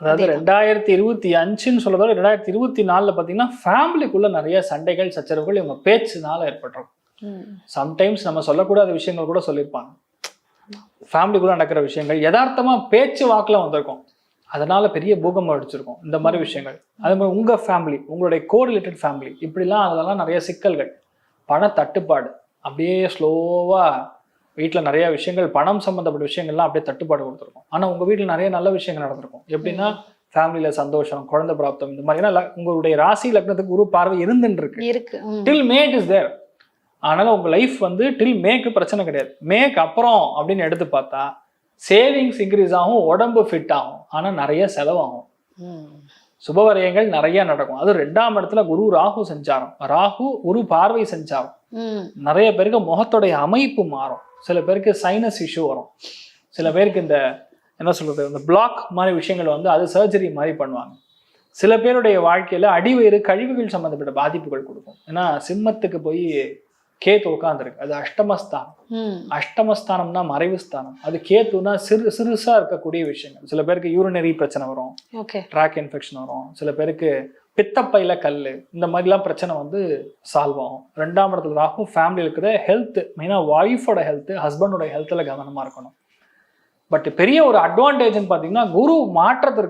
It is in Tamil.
அதாவது 2025ன்னு சொல்றதோட 2024 பார்த்தீங்கன்னா ஃபேமிலிக்குள்ள நிறைய சண்டைகள் சச்சரவுகள் இவங்க பேச்சுனால ஏற்பட்டுரும். சம்டைம்ஸ் நம்ம சொல்லக்கூடாத விஷயங்கள் கூட சொல்லியிருப்பாங்க. ஃபேமிலிக்குள்ள நடக்கிற விஷயங்கள் யதார்த்தமா பேச்சு வாக்குல வந்திருக்கும், அதனால பெரிய பூகம்பம் அடிச்சிருக்கும். இந்த மாதிரி விஷயங்கள் அதே மாதிரி உங்க ஃபேமிலி, உங்களுடைய கோரிலேட்டட் ஃபேமிலி இப்படிலாம் அதெல்லாம் நிறைய சிக்கல்கள், பண தட்டுப்பாடு, அப்படியே ஸ்லோவா வீட்டில் நிறைய விஷயங்கள் பணம் சம்மந்தப்பட்ட விஷயங்கள்லாம் அப்படியே தட்டுப்பாடு கொடுத்துருக்கும். ஆனால் உங்கள் வீட்டில் நிறைய நல்ல விஷயங்கள் நடந்திருக்கும். எப்படின்னா ஃபேமிலியில் சந்தோஷம், குழந்தை பிராப்தம், இந்த மாதிரினா உங்களுடைய ராசி லக்னத்துக்கு குரு பார்வை இருந்துன்னு இருக்கு. டில் மே இட் இஸ் தேர். அதனால உங்க லைஃப் வந்து டில் மேக்கு பிரச்சனை கிடையாது. மேக்கு அப்புறம் அப்படின்னு எடுத்து பார்த்தா சேவிங்ஸ் இன்க்ரீஸ் ஆகும், உடம்பு ஃபிட் ஆகும், ஆனால் நிறைய செலவாகும். சுபவரியங்கள் நிறைய நடக்கும். அது 2ஆம் இடத்துல குரு ராகு சஞ்சாரம், ராகு குரு பார்வை சஞ்சாரம். நிறைய பேருக்கு முகத்துடைய அமைப்பு மாறும். சில பேருக்கு சைனஸ் இஷ்யூ வரும். சில பேருக்கு இந்த என்ன சொல்றது, இந்த பிளாக் மாதிரி விஷயங்கள் வந்து அது சர்ஜரி மாதிரி பண்ணுவாங்க. சில பேருடைய வாழ்க்கையில அடிவயிறு கழிவுகள் சம்பந்தப்பட்ட பாதிப்புகள் கொடுக்கும். ஏன்னா சிம்மத்துக்கு போய் கேத்து உட்காந்துருக்கு, அது அஷ்டமஸ்தானம். அஷ்டமஸ்தானம்னா மறைவு ஸ்தானம். அது கேத்துனா சிறுசா இருக்கக்கூடிய விஷயங்கள். சில பேருக்கு யூரினரி பிரச்சனை வரும், ட்ராக் இன்ஃபெக்ஷன் வரும். சில பேருக்கு பித்தப்பையில கல், இந்த மாதிரிலாம் பிரச்சனை வந்து சால்வ் ஆகும். 2ஆம் இடத்துல ராகும் ஃபேமிலி இருக்கிற ஹெல்த், மெயினாக ஒய்ஃபோட ஹெல்த், ஹஸ்பண்டோட ஹெல்த்தில் கவனமாக இருக்கணும். பட் பெரிய ஒரு அட்வான்டேஜ்னு பார்த்தீங்கன்னா குரு மாற்றத்திற்கு